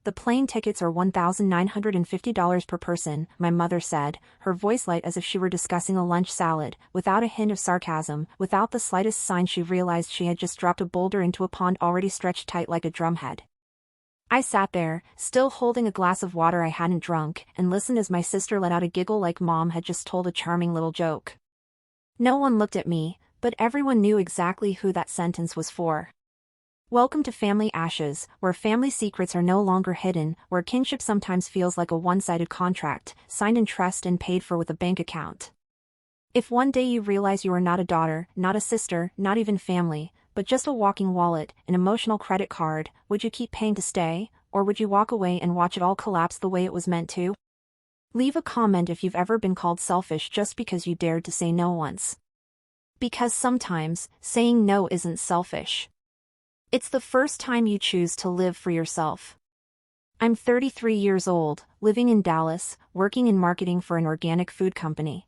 The plane tickets are $1,950 per person, my mother said, her voice light as if she were discussing a lunch salad, without a hint of sarcasm, without the slightest sign she realized she had just dropped a boulder into a pond already stretched tight like a drumhead. I sat there, still holding a glass of water I hadn't drunk, and listened as my sister let out a giggle like Mom had just told a charming little joke. No one looked at me, but everyone knew exactly who that sentence was for. Welcome to Family Ashes, where family secrets are no longer hidden, where kinship sometimes feels like a one-sided contract, signed in trust and paid for with a bank account. If one day you realize you are not a daughter, not a sister, not even family, but just a walking wallet, an emotional credit card, would you keep paying to stay, or would you walk away and watch it all collapse the way it was meant to? Leave a comment if you've ever been called selfish just because you dared to say no once. Because sometimes, saying no isn't selfish. It's the first time you choose to live for yourself. I'm 33 years old, living in Dallas, working in marketing for an organic food company.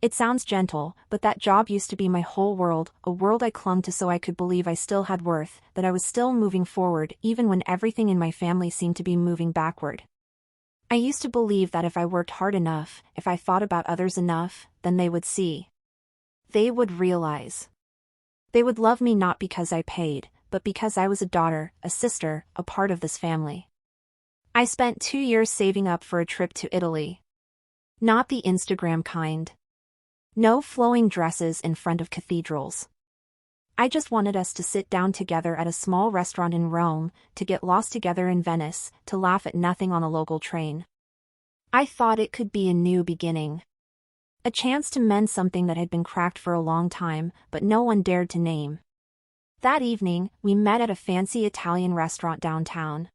It sounds gentle, but that job used to be my whole world, a world I clung to so I could believe I still had worth, that I was still moving forward even when everything in my family seemed to be moving backward. I used to believe that if I worked hard enough, if I thought about others enough, then they would see. They would realize. They would love me not because I paid, but because I was a daughter, a sister, a part of this family. I spent 2 years saving up for a trip to Italy. Not the Instagram kind. No flowing dresses in front of cathedrals. I just wanted us to sit down together at a small restaurant in Rome, to get lost together in Venice, to laugh at nothing on a local train. I thought it could be a new beginning. A chance to mend something that had been cracked for a long time, but no one dared to name. That evening, we met at a fancy Italian restaurant downtown.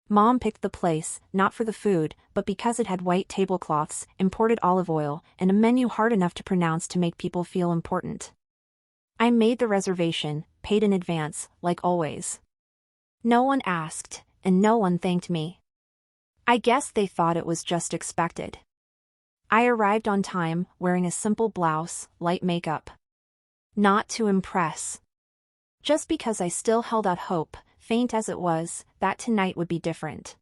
Mom picked the place, not for the food, but because it had white tablecloths, imported olive oil, and a menu hard enough to pronounce to make people feel important. I made the reservation, paid in advance, like always. No one asked, and no one thanked me. I guess they thought it was just expected. I arrived on time, wearing a simple blouse, light makeup. Not to impress. Just because I still held out hope, faint as it was, that tonight would be different.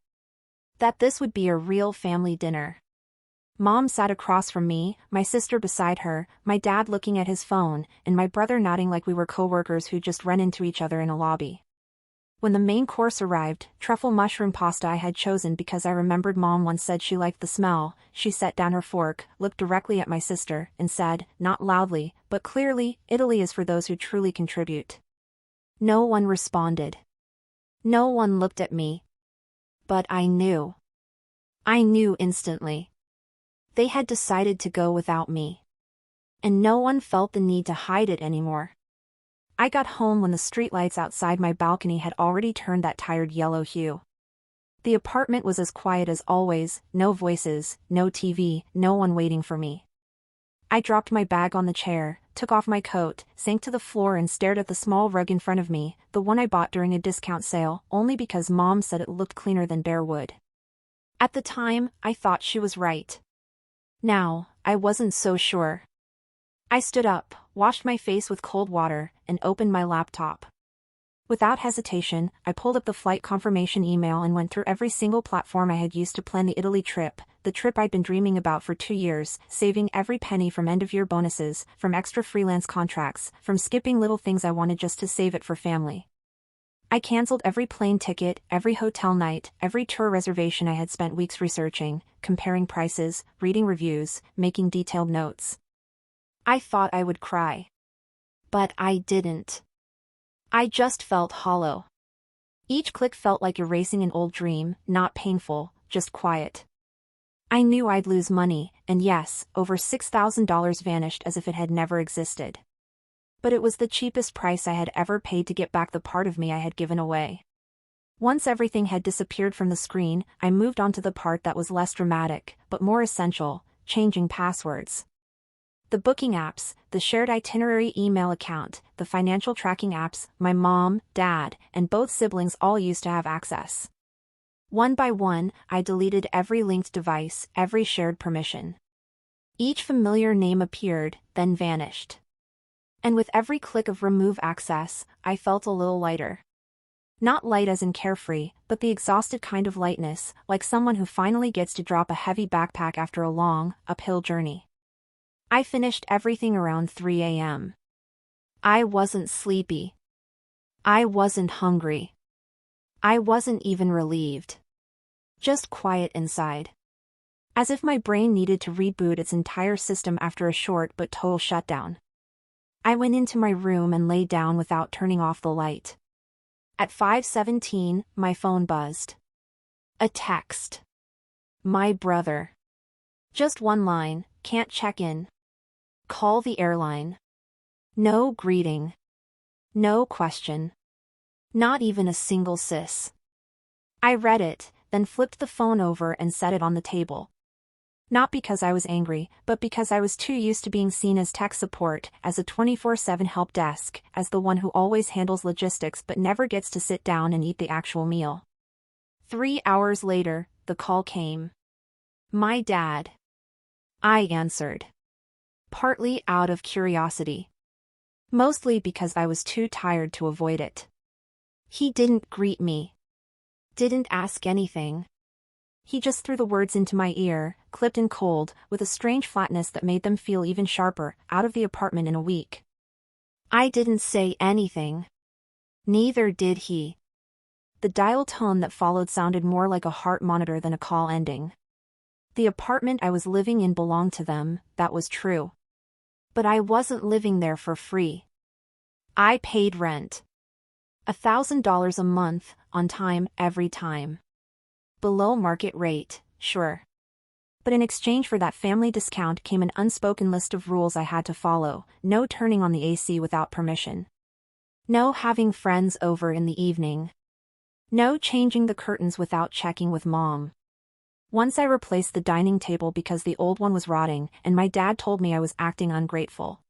That this would be a real family dinner. Mom sat across from me, my sister beside her, my dad looking at his phone, and my brother nodding like we were co-workers who just ran into each other in a lobby. When the main course arrived, truffle mushroom pasta I had chosen because I remembered Mom once said she liked the smell, she set down her fork, looked directly at my sister, and said, not loudly, but clearly, Italy is for those who truly contribute. No one responded. No one looked at me. But I knew. I knew instantly. They had decided to go without me. And no one felt the need to hide it anymore. I got home when the streetlights outside my balcony had already turned that tired yellow hue. The apartment was as quiet as always, no voices, no TV, no one waiting for me. I dropped my bag on the chair, took off my coat, sank to the floor and stared at the small rug in front of me, the one I bought during a discount sale, only because Mom said it looked cleaner than bare wood. At the time, I thought she was right. Now, I wasn't so sure. I stood up, washed my face with cold water, and opened my laptop. Without hesitation, I pulled up the flight confirmation email and went through every single platform I had used to plan the Italy trip, the trip I'd been dreaming about for 2 years, saving every penny from end-of-year bonuses, from extra freelance contracts, from skipping little things I wanted just to save it for family. I canceled every plane ticket, every hotel night, every tour reservation I had spent weeks researching, comparing prices, reading reviews, making detailed notes. I thought I would cry. But I didn't. I just felt hollow. Each click felt like erasing an old dream, not painful, just quiet. I knew I'd lose money, and yes, over $6,000 vanished as if it had never existed. But it was the cheapest price I had ever paid to get back the part of me I had given away. Once everything had disappeared from the screen, I moved on to the part that was less dramatic, but more essential, changing passwords. The booking apps, the shared itinerary email account, the financial tracking apps, my mom, dad, and both siblings all used to have access. One by one, I deleted every linked device, every shared permission. Each familiar name appeared, then vanished. And with every click of remove access, I felt a little lighter. Not light as in carefree, but the exhausted kind of lightness, like someone who finally gets to drop a heavy backpack after a long, uphill journey. I finished everything around 3 a.m. I wasn't sleepy. I wasn't hungry. I wasn't even relieved. Just quiet inside. As if my brain needed to reboot its entire system after a short but total shutdown. I went into my room and lay down without turning off the light. At 5:17, my phone buzzed. A text. My brother. Just one line, can't check in. Call the airline. No greeting. No question. Not even a single sis. I read it, then flipped the phone over and set it on the table. Not because I was angry, but because I was too used to being seen as tech support, as a 24/7 help desk, as the one who always handles logistics but never gets to sit down and eat the actual meal. 3 hours later, the call came. My dad. I answered. Partly out of curiosity. Mostly because I was too tired to avoid it. He didn't greet me. Didn't ask anything. He just threw the words into my ear, clipped and cold, with a strange flatness that made them feel even sharper, out of the apartment in a week. I didn't say anything. Neither did he. The dial tone that followed sounded more like a heart monitor than a call ending. The apartment I was living in belonged to them, that was true. But I wasn't living there for free. I paid rent. $1,000 a month, on time, every time. Below market rate, sure. But in exchange for that family discount came an unspoken list of rules I had to follow: no turning on the AC without permission. No having friends over in the evening. No changing the curtains without checking with mom. Once I replaced the dining table because the old one was rotting, and my dad told me I was acting ungrateful.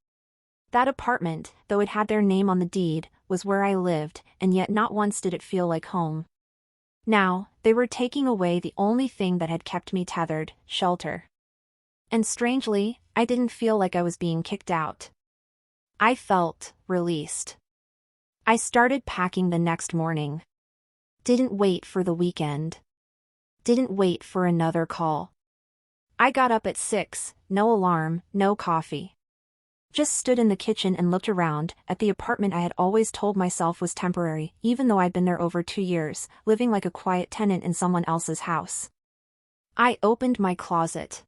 That apartment, though it had their name on the deed, was where I lived, and yet not once did it feel like home. Now, they were taking away the only thing that had kept me tethered, shelter. And strangely, I didn't feel like I was being kicked out. I felt released. I started packing the next morning. Didn't wait for the weekend. Didn't wait for another call. I got up at 6, no alarm, no coffee. Just stood in the kitchen and looked around, at the apartment I had always told myself was temporary, even though I'd been there over 2 years, living like a quiet tenant in someone else's house. I opened my closet.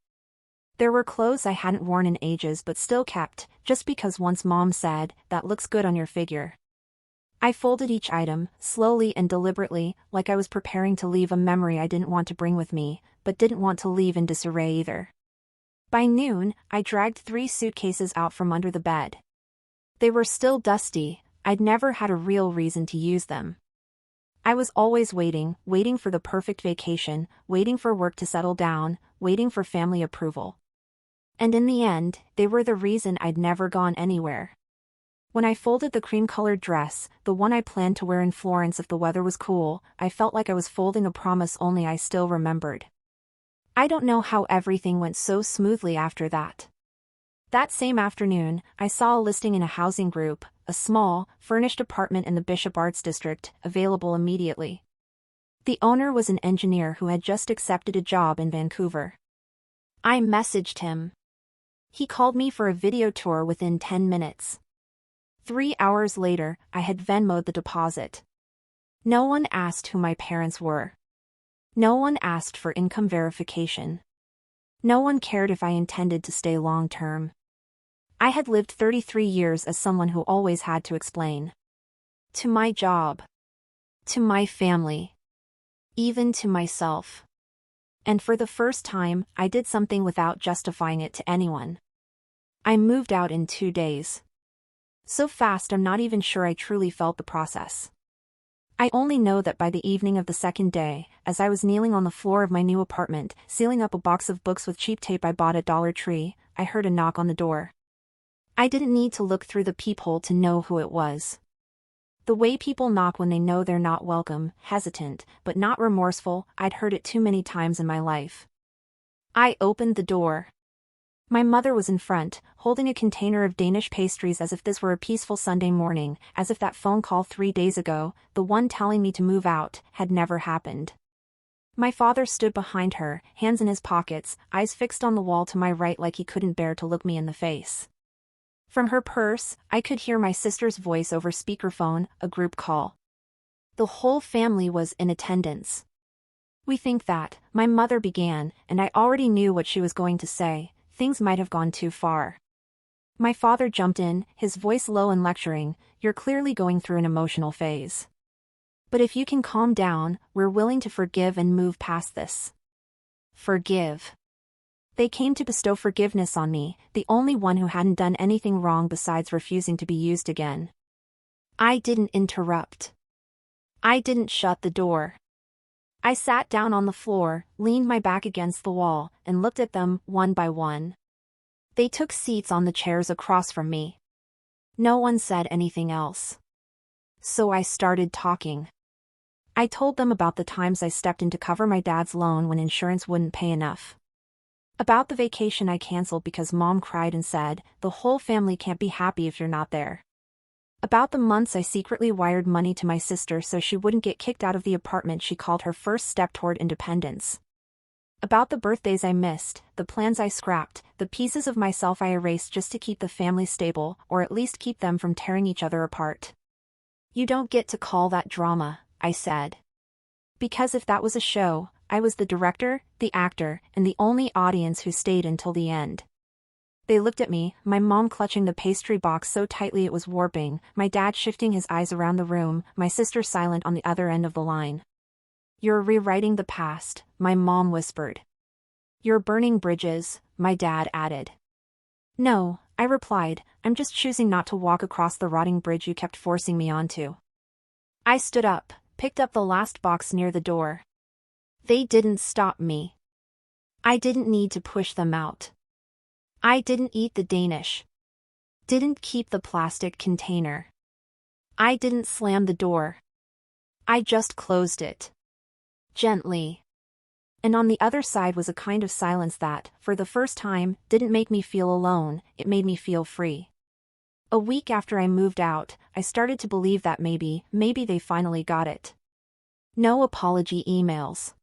There were clothes I hadn't worn in ages but still kept, just because once mom said, "That looks good on your figure." I folded each item, slowly and deliberately, like I was preparing to leave a memory I didn't want to bring with me, but didn't want to leave in disarray either. By noon, I dragged 3 suitcases out from under the bed. They were still dusty, I'd never had a real reason to use them. I was always waiting for the perfect vacation, waiting for work to settle down, waiting for family approval. And in the end, they were the reason I'd never gone anywhere. When I folded the cream-colored dress, the one I planned to wear in Florence if the weather was cool, I felt like I was folding a promise only I still remembered. I don't know how everything went so smoothly after that. That same afternoon, I saw a listing in a housing group, a small, furnished apartment in the Bishop Arts District, available immediately. The owner was an engineer who had just accepted a job in Vancouver. I messaged him. He called me for a video tour within 10 minutes. 3 hours later, I had Venmo'd the deposit. No one asked who my parents were. No one asked for income verification. No one cared if I intended to stay long-term. I had lived 33 years as someone who always had to explain. To my job. To my family. Even to myself. And for the first time, I did something without justifying it to anyone. I moved out in 2 days. So fast I'm not even sure I truly felt the process. I only know that by the evening of the second day, as I was kneeling on the floor of my new apartment, sealing up a box of books with cheap tape I bought at Dollar Tree, I heard a knock on the door. I didn't need to look through the peephole to know who it was. The way people knock when they know they're not welcome, hesitant, but not remorseful, I'd heard it too many times in my life. I opened the door. My mother was in front, holding a container of Danish pastries as if this were a peaceful Sunday morning, as if that phone call 3 days ago, the one telling me to move out, had never happened. My father stood behind her, hands in his pockets, eyes fixed on the wall to my right like he couldn't bear to look me in the face. From her purse, I could hear my sister's voice over speakerphone, a group call. The whole family was in attendance. "We think that," my mother began, and I already knew what she was going to say. Things might have gone too far. My father jumped in, his voice low and lecturing, "You're clearly going through an emotional phase. But if you can calm down, we're willing to forgive and move past this." Forgive. They came to bestow forgiveness on me, the only one who hadn't done anything wrong besides refusing to be used again. I didn't interrupt. I didn't shut the door. I sat down on the floor, leaned my back against the wall, and looked at them, one by one. They took seats on the chairs across from me. No one said anything else. So I started talking. I told them about the times I stepped in to cover my dad's loan when insurance wouldn't pay enough. About the vacation I canceled because Mom cried and said, "The whole family can't be happy if you're not there." About the months I secretly wired money to my sister so she wouldn't get kicked out of the apartment she called her first step toward independence. About the birthdays I missed, the plans I scrapped, the pieces of myself I erased just to keep the family stable, or at least keep them from tearing each other apart. "You don't get to call that drama," I said. Because if that was a show, I was the director, the actor, and the only audience who stayed until the end. They looked at me, my mom clutching the pastry box so tightly it was warping, my dad shifting his eyes around the room, my sister silent on the other end of the line. "You're rewriting the past," my mom whispered. "You're burning bridges," my dad added. "No," I replied, "I'm just choosing not to walk across the rotting bridge you kept forcing me onto." I stood up, picked up the last box near the door. They didn't stop me. I didn't need to push them out. I didn't eat the Danish. Didn't keep the plastic container. I didn't slam the door. I just closed it. Gently. And on the other side was a kind of silence that, for the first time, didn't make me feel alone, it made me feel free. A week after I moved out, I started to believe that maybe they finally got it. No apology emails.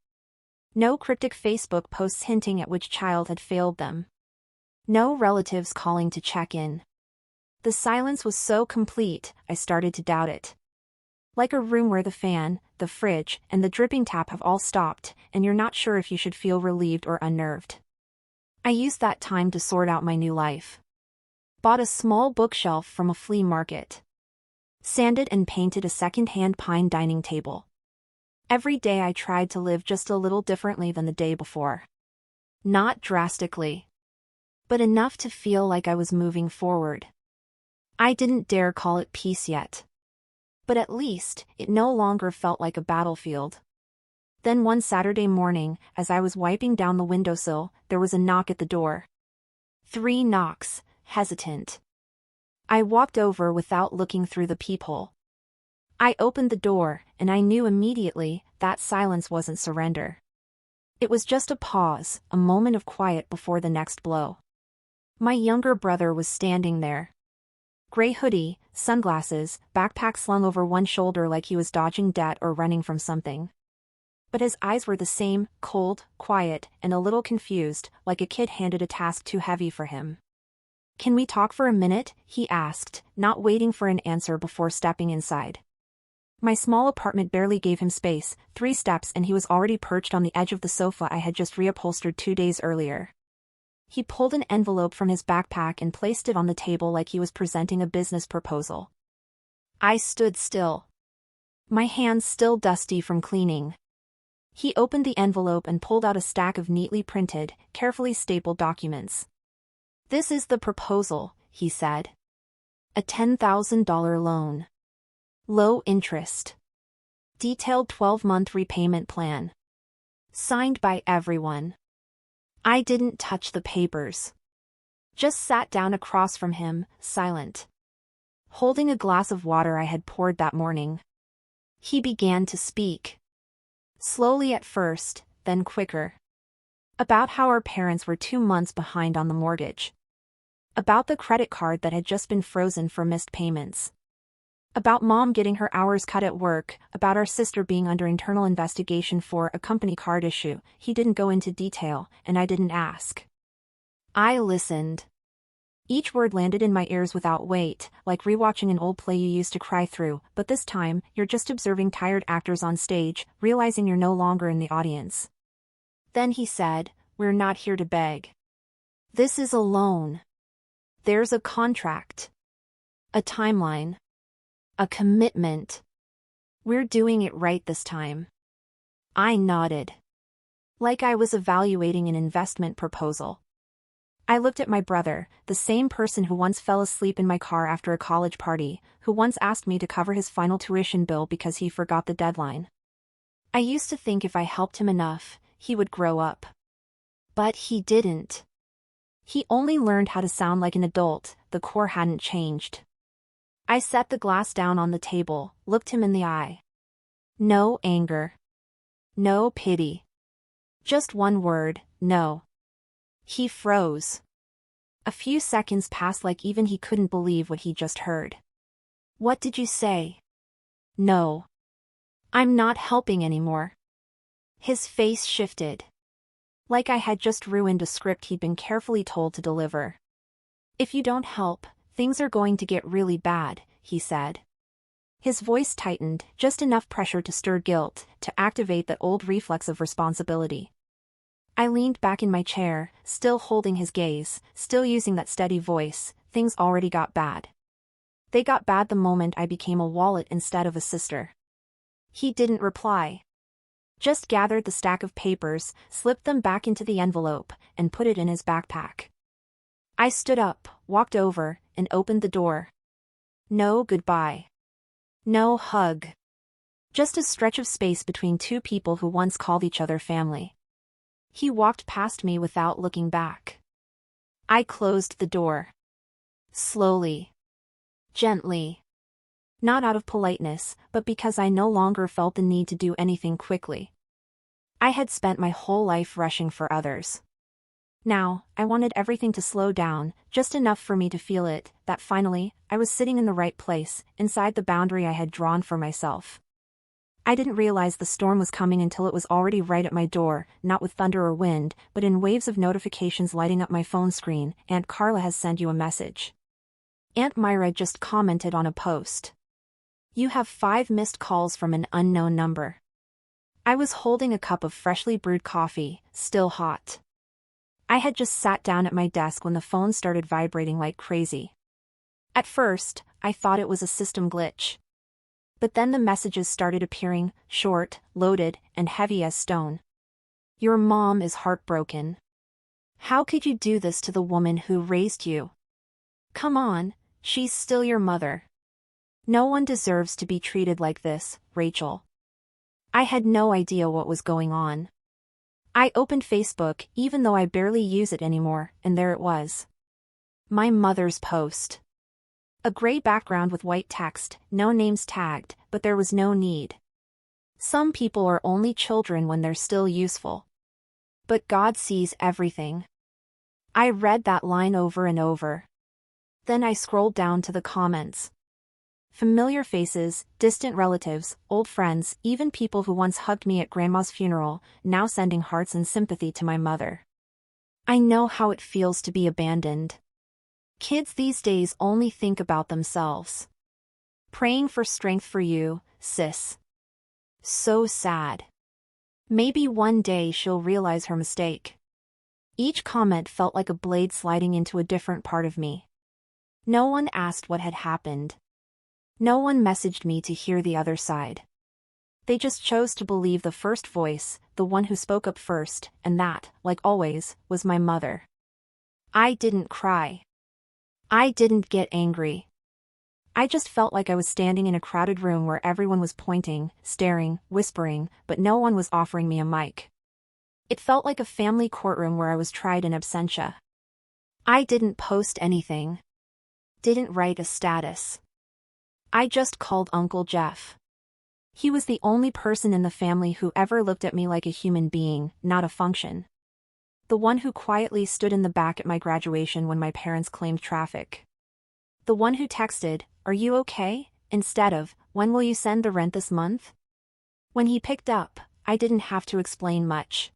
No cryptic Facebook posts hinting at which child had failed them. No relatives calling to check in. The silence was so complete, I started to doubt it. Like a room where the fan, the fridge, and the dripping tap have all stopped, and you're not sure if you should feel relieved or unnerved. I used that time to sort out my new life. Bought a small bookshelf from a flea market. Sanded and painted a second-hand pine dining table. Every day I tried to live just a little differently than the day before. Not drastically, but enough to feel like I was moving forward. I didn't dare call it peace yet. But at least, it no longer felt like a battlefield. Then one Saturday morning, as I was wiping down the windowsill, there was a knock at the door. 3 knocks, hesitant. I walked over without looking through the peephole. I opened the door, and I knew immediately that silence wasn't surrender. It was just a pause, a moment of quiet before the next blow. My younger brother was standing there. Gray hoodie, sunglasses, backpack slung over one shoulder like he was dodging debt or running from something. But his eyes were the same, cold, quiet, and a little confused, like a kid handed a task too heavy for him. "Can we talk for a minute?" he asked, not waiting for an answer before stepping inside. My small apartment barely gave him space, 3 steps and he was already perched on the edge of the sofa I had just reupholstered 2 days earlier. He pulled an envelope from his backpack and placed it on the table like he was presenting a business proposal. I stood still. My hands still dusty from cleaning. He opened the envelope and pulled out a stack of neatly printed, carefully stapled documents. "This is the proposal," he said. "A $10,000 loan. Low interest. Detailed 12-month repayment plan. Signed by everyone." I didn't touch the papers. Just sat down across from him, silent. Holding a glass of water I had poured that morning. He began to speak. Slowly at first, then quicker. About how our parents were 2 months behind on the mortgage. About the credit card that had just been frozen for missed payments. About mom getting her hours cut at work, about our sister being under internal investigation for a company card issue. He didn't go into detail, and I didn't ask. I listened. Each word landed in my ears without weight, like rewatching an old play you used to cry through, but this time, you're just observing tired actors on stage, realizing you're no longer in the audience. Then he said, "We're not here to beg. This is a loan. There's a contract. A timeline. A commitment. We're doing it right this time." I nodded. Like I was evaluating an investment proposal. I looked at my brother, the same person who once fell asleep in my car after a college party, who once asked me to cover his final tuition bill because he forgot the deadline. I used to think if I helped him enough, he would grow up. But he didn't. He only learned how to sound like an adult. The core hadn't changed. I set the glass down on the table, looked him in the eye. No anger. No pity. Just one word, no. He froze. A few seconds passed like even he couldn't believe what he just heard. "What did you say?" "No. I'm not helping anymore." His face shifted. Like I had just ruined a script he'd been carefully told to deliver. "If you don't help, things are going to get really bad," he said. His voice tightened, just enough pressure to stir guilt, to activate that old reflex of responsibility. I leaned back in my chair, still holding his gaze, still using that steady voice. Things already got bad. They got bad the moment I became a wallet instead of a sister. He didn't reply. Just gathered the stack of papers, slipped them back into the envelope, and put it in his backpack. I stood up, walked over, and opened the door. No goodbye. No hug. Just a stretch of space between two people who once called each other family. He walked past me without looking back. I closed the door. Slowly. Gently. Not out of politeness, but because I no longer felt the need to do anything quickly. I had spent my whole life rushing for others. Now, I wanted everything to slow down, just enough for me to feel it, that finally, I was sitting in the right place, inside the boundary I had drawn for myself. I didn't realize the storm was coming until it was already right at my door, not with thunder or wind, but in waves of notifications lighting up my phone screen. "Aunt Carla has sent you a message. Aunt Myra just commented on a post. You have 5 missed calls from an unknown number." I was holding a cup of freshly brewed coffee, still hot. I had just sat down at my desk when the phone started vibrating like crazy. At first, I thought it was a system glitch. But then the messages started appearing, short, loaded, and heavy as stone. "Your mom is heartbroken. How could you do this to the woman who raised you? Come on, she's still your mother. No one deserves to be treated like this, Rachel." I had no idea what was going on. I opened Facebook, even though I barely use it anymore, and there it was. My mother's post. A gray background with white text, no names tagged, but there was no need. Some people are only children when they're still useful. But God sees everything. I read that line over and over. Then I scrolled down to the comments. Familiar faces, distant relatives, old friends, even people who once hugged me at Grandma's funeral, now sending hearts and sympathy to my mother. I know how it feels to be abandoned. Kids these days only think about themselves. Praying for strength for you, sis. So sad. Maybe one day she'll realize her mistake. Each comment felt like a blade sliding into a different part of me. No one asked what had happened. No one messaged me to hear the other side. They just chose to believe the first voice, the one who spoke up first, and that, like always, was my mother. I didn't cry. I didn't get angry. I just felt like I was standing in a crowded room where everyone was pointing, staring, whispering, but no one was offering me a mic. It felt like a family courtroom where I was tried in absentia. I didn't post anything. Didn't write a status. I just called Uncle Jeff. He was the only person in the family who ever looked at me like a human being, not a function. The one who quietly stood in the back at my graduation when my parents claimed traffic. The one who texted, "Are you okay?" instead of, "When will you send the rent this month?" When he picked up, I didn't have to explain much.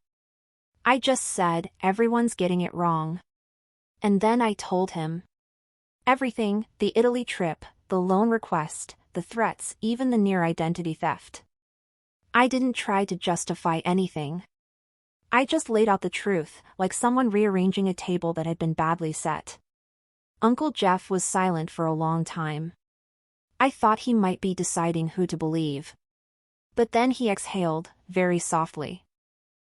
I just said, "Everyone's getting it wrong." And then I told him. Everything, the Italy trip, the loan request, the threats, even the near identity theft. I didn't try to justify anything. I just laid out the truth, like someone rearranging a table that had been badly set. Uncle Jeff was silent for a long time. I thought he might be deciding who to believe. But then he exhaled, very softly.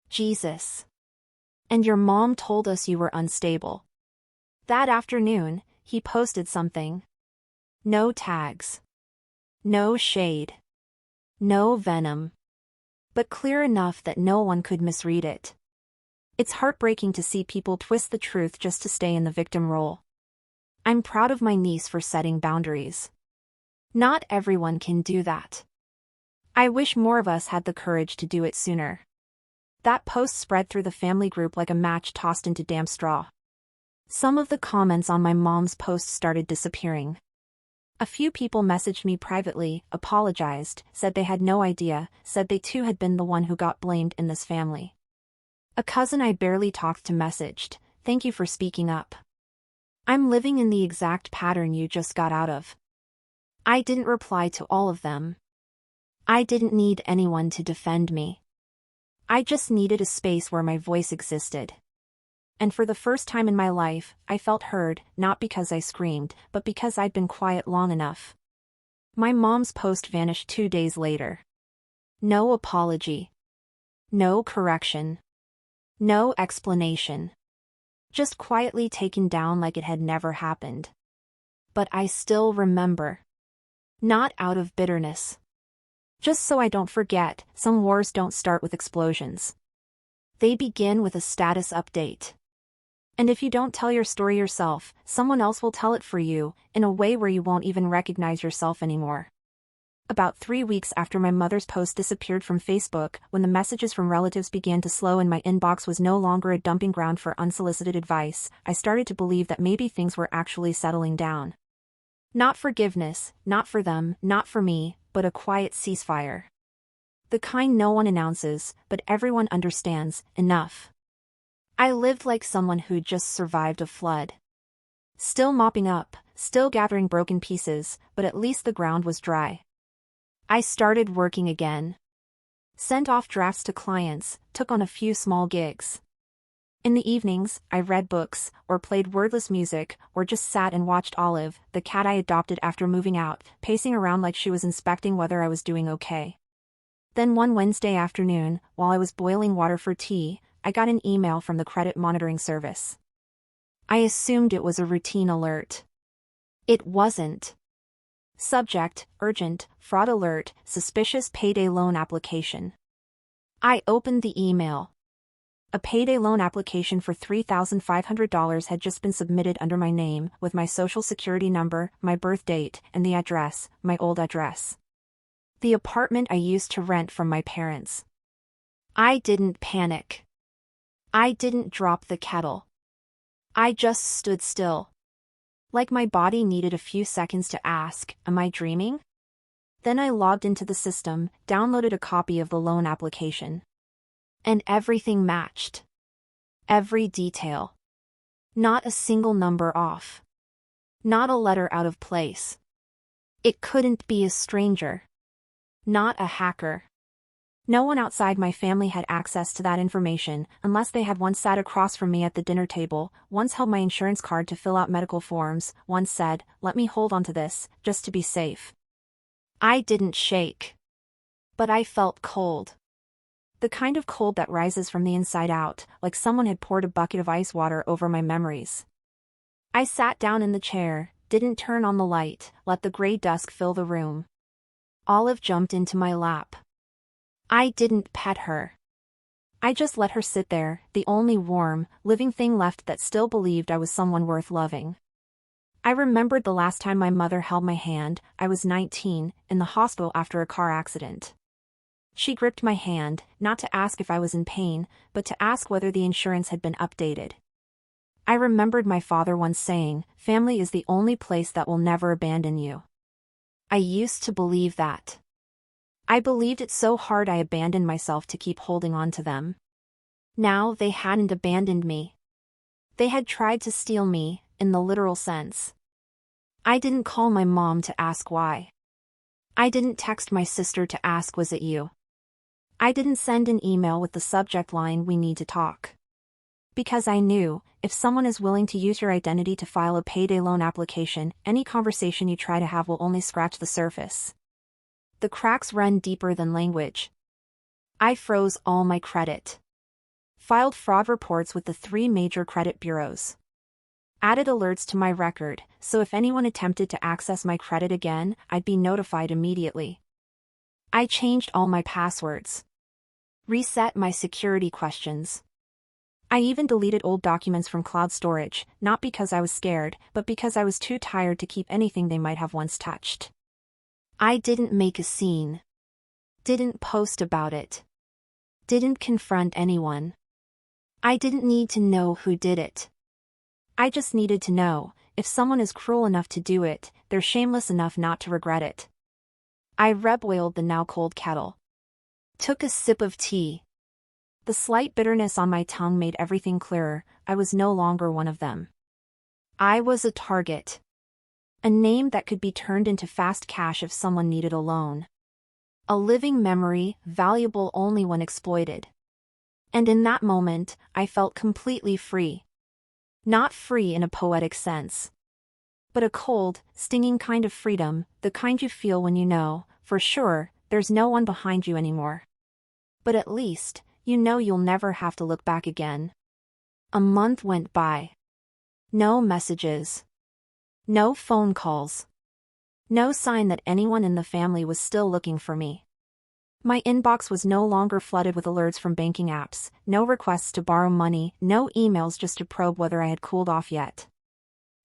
"Jesus. And your mom told us you were unstable." That afternoon, he posted something. No tags. No shade. No venom. But clear enough that no one could misread it. It's heartbreaking to see people twist the truth just to stay in the victim role. I'm proud of my niece for setting boundaries. Not everyone can do that. I wish more of us had the courage to do it sooner. That post spread through the family group like a match tossed into damp straw. Some of the comments on my mom's post started disappearing. A few people messaged me privately, apologized, said they had no idea, said they too had been the one who got blamed in this family. A cousin I barely talked to messaged, "Thank you for speaking up. I'm living in the exact pattern you just got out of." I didn't reply to all of them. I didn't need anyone to defend me. I just needed a space where my voice existed. And for the first time in my life, I felt heard, not because I screamed, but because I'd been quiet long enough. My mom's post vanished 2 days later. No apology. No correction. No explanation. Just quietly taken down like it had never happened. But I still remember. Not out of bitterness. Just so I don't forget, some wars don't start with explosions. They begin with a status update. And if you don't tell your story yourself, someone else will tell it for you, in a way where you won't even recognize yourself anymore. About 3 weeks after my mother's post disappeared from Facebook, when the messages from relatives began to slow and my inbox was no longer a dumping ground for unsolicited advice, I started to believe that maybe things were actually settling down. Not forgiveness, not for them, not for me, but a quiet ceasefire. The kind no one announces, but everyone understands, enough. I lived like someone who'd just survived a flood. Still mopping up, still gathering broken pieces, but at least the ground was dry. I started working again. Sent off drafts to clients, took on a few small gigs. In the evenings, I read books, or played wordless music, or just sat and watched Olive, the cat I adopted after moving out, pacing around like she was inspecting whether I was doing okay. Then one Wednesday afternoon, while I was boiling water for tea, I got an email from the credit monitoring service. I assumed it was a routine alert. It wasn't. Subject, urgent, fraud alert, suspicious payday loan application. I opened the email. A payday loan application for $3,500 had just been submitted under my name, with my social security number, my birth date, and the address, my old address. The apartment I used to rent from my parents. I didn't panic. I didn't drop the kettle. I just stood still. Like my body needed a few seconds to ask, am I dreaming? Then I logged into the system, downloaded a copy of the loan application. And everything matched. Every detail. Not a single number off. Not a letter out of place. It couldn't be a stranger. Not a hacker. No one outside my family had access to that information, unless they had once sat across from me at the dinner table, once held my insurance card to fill out medical forms, once said, "Let me hold on to this, just to be safe." I didn't shake. But I felt cold. The kind of cold that rises from the inside out, like someone had poured a bucket of ice water over my memories. I sat down in the chair, didn't turn on the light, let the gray dusk fill the room. Olive jumped into my lap. I didn't pet her. I just let her sit there, the only warm, living thing left that still believed I was someone worth loving. I remembered the last time my mother held my hand, I was 19, in the hospital after a car accident. She gripped my hand, not to ask if I was in pain, but to ask whether the insurance had been updated. I remembered my father once saying, "Family is the only place that will never abandon you." I used to believe that. I believed it so hard I abandoned myself to keep holding on to them. Now they hadn't abandoned me. They had tried to steal me, in the literal sense. I didn't call my mom to ask why. I didn't text my sister to ask, "Was it you?" I didn't send an email with the subject line, "We need to talk." Because I knew, if someone is willing to use your identity to file a payday loan application, any conversation you try to have will only scratch the surface. The cracks run deeper than language. I froze all my credit. Filed fraud reports with the 3 major credit bureaus. Added alerts to my record, so if anyone attempted to access my credit again, I'd be notified immediately. I changed all my passwords. Reset my security questions. I even deleted old documents from cloud storage, not because I was scared, but because I was too tired to keep anything they might have once touched. I didn't make a scene. Didn't post about it. Didn't confront anyone. I didn't need to know who did it. I just needed to know, if someone is cruel enough to do it, they're shameless enough not to regret it. I reboiled the now cold kettle. Took a sip of tea. The slight bitterness on my tongue made everything clearer. I was no longer one of them. I was a target. A name that could be turned into fast cash if someone needed a loan. A living memory, valuable only when exploited. And in that moment, I felt completely free. Not free in a poetic sense. But a cold, stinging kind of freedom, the kind you feel when you know, for sure, there's no one behind you anymore. But at least, you know you'll never have to look back again. A month went by. No messages. No phone calls. No sign that anyone in the family was still looking for me. My inbox was no longer flooded with alerts from banking apps, no requests to borrow money, no emails just to probe whether I had cooled off yet.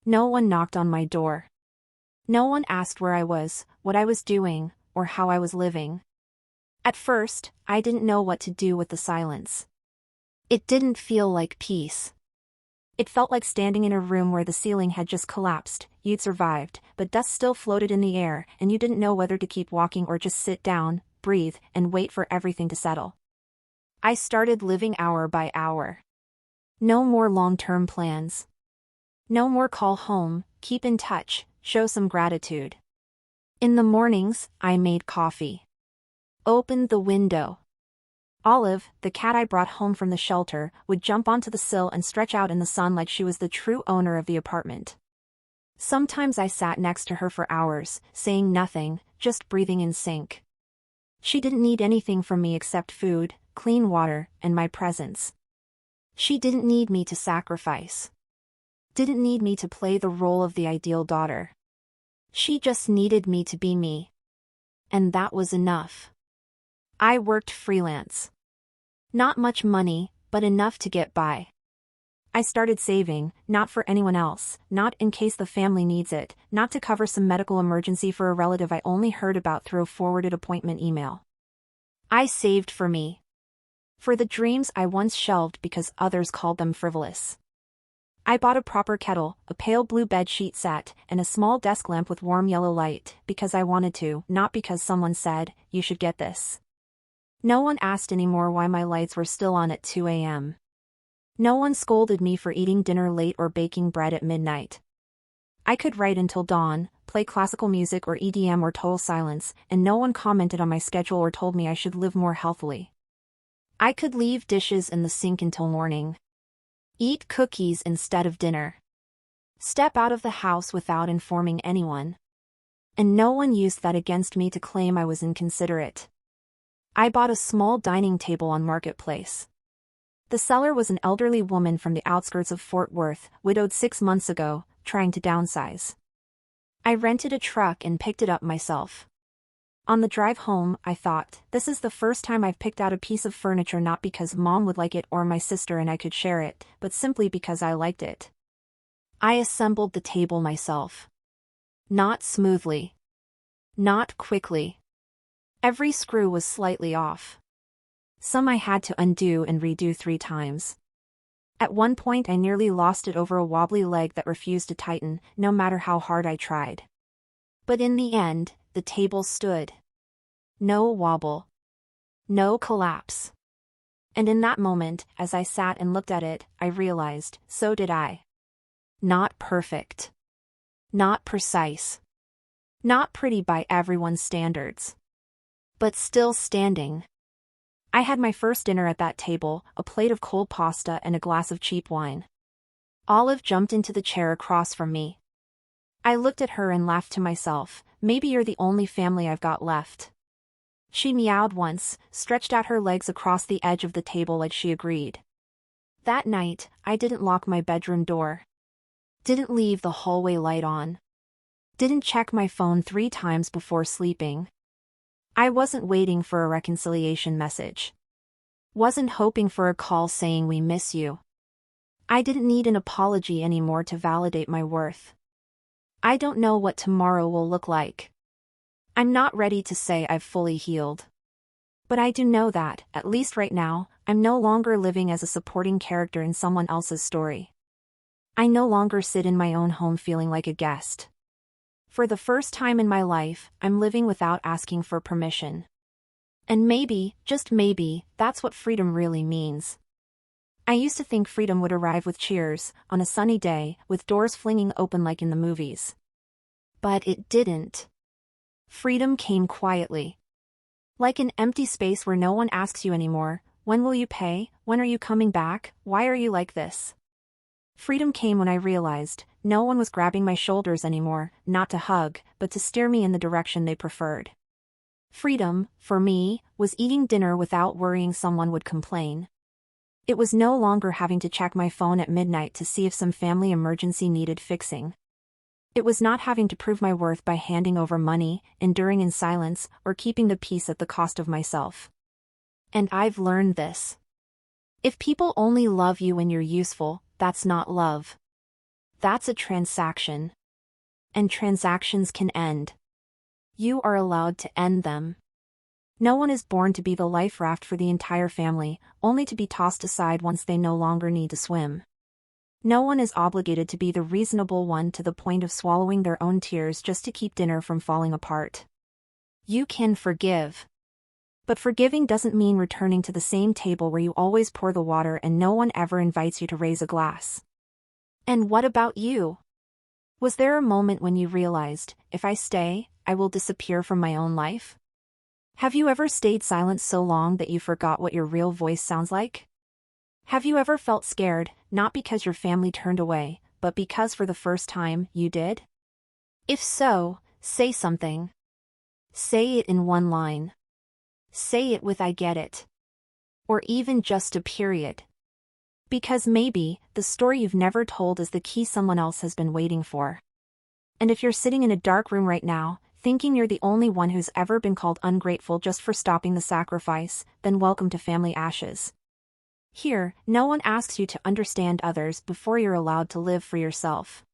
No one knocked on my door. No one asked where I was, what I was doing, or how I was living. At first, I didn't know what to do with the silence. It didn't feel like peace. It felt like standing in a room where the ceiling had just collapsed. You'd survived, but dust still floated in the air, and you didn't know whether to keep walking or just sit down, breathe, and wait for everything to settle. I started living hour by hour. No more long-term plans. No more call home, keep in touch, show some gratitude. In the mornings, I made coffee. Opened the window. Olive, the cat I brought home from the shelter, would jump onto the sill and stretch out in the sun like she was the true owner of the apartment. Sometimes I sat next to her for hours, saying nothing, just breathing in sync. She didn't need anything from me except food, clean water, and my presence. She didn't need me to sacrifice. Didn't need me to play the role of the ideal daughter. She just needed me to be me. And that was enough. I worked freelance. Not much money, but enough to get by. I started saving, not for anyone else, not in case the family needs it, not to cover some medical emergency for a relative I only heard about through a forwarded appointment email. I saved for me. For the dreams I once shelved because others called them frivolous. I bought a proper kettle, a pale blue bed sheet set, and a small desk lamp with warm yellow light, because I wanted to, not because someone said, "You should get this." No one asked anymore why my lights were still on at 2 a.m. No one scolded me for eating dinner late or baking bread at midnight. I could write until dawn, play classical music or EDM or total silence, and no one commented on my schedule or told me I should live more healthily. I could leave dishes in the sink until morning. Eat cookies instead of dinner. Step out of the house without informing anyone. And no one used that against me to claim I was inconsiderate. I bought a small dining table on Marketplace. The seller was an elderly woman from the outskirts of Fort Worth, widowed 6 months ago, trying to downsize. I rented a truck and picked it up myself. On the drive home, I thought, this is the first time I've picked out a piece of furniture not because Mom would like it or my sister and I could share it, but simply because I liked it. I assembled the table myself. Not smoothly. Not quickly. Every screw was slightly off. Some I had to undo and redo 3 times. At one point I nearly lost it over a wobbly leg that refused to tighten, no matter how hard I tried. But in the end, the table stood. No wobble. No collapse. And in that moment, as I sat and looked at it, I realized, so did I. Not perfect. Not precise. Not pretty by everyone's standards. But still standing. I had my first dinner at that table, a plate of cold pasta and a glass of cheap wine. Olive jumped into the chair across from me. I looked at her and laughed to myself, maybe you're the only family I've got left. She meowed once, stretched out her legs across the edge of the table like she agreed. That night, I didn't lock my bedroom door. Didn't leave the hallway light on. Didn't check my phone 3 times before sleeping. I wasn't waiting for a reconciliation message. Wasn't hoping for a call saying we miss you. I didn't need an apology anymore to validate my worth. I don't know what tomorrow will look like. I'm not ready to say I've fully healed. But I do know that, at least right now, I'm no longer living as a supporting character in someone else's story. I no longer sit in my own home feeling like a guest. For the first time in my life, I'm living without asking for permission. And maybe, just maybe, that's what freedom really means. I used to think freedom would arrive with cheers, on a sunny day, with doors flinging open like in the movies. But it didn't. Freedom came quietly. Like an empty space where no one asks you anymore, when will you pay, when are you coming back, why are you like this? Freedom came when I realized, no one was grabbing my shoulders anymore, not to hug, but to steer me in the direction they preferred. Freedom, for me, was eating dinner without worrying someone would complain. It was no longer having to check my phone at midnight to see if some family emergency needed fixing. It was not having to prove my worth by handing over money, enduring in silence, or keeping the peace at the cost of myself. And I've learned this. If people only love you when you're useful, that's not love. That's a transaction. And transactions can end. You are allowed to end them. No one is born to be the life raft for the entire family, only to be tossed aside once they no longer need to swim. No one is obligated to be the reasonable one to the point of swallowing their own tears just to keep dinner from falling apart. You can forgive. But forgiving doesn't mean returning to the same table where you always pour the water and no one ever invites you to raise a glass. And what about you? Was there a moment when you realized, if I stay, I will disappear from my own life? Have you ever stayed silent so long that you forgot what your real voice sounds like? Have you ever felt scared, not because your family turned away, but because for the first time, you did? If so, say something. Say it in one line. Say it with I get it. Or even just a period. Because maybe, the story you've never told is the key someone else has been waiting for. And if you're sitting in a dark room right now, thinking you're the only one who's ever been called ungrateful just for stopping the sacrifice, then welcome to Family Ashes. Here, no one asks you to understand others before you're allowed to live for yourself.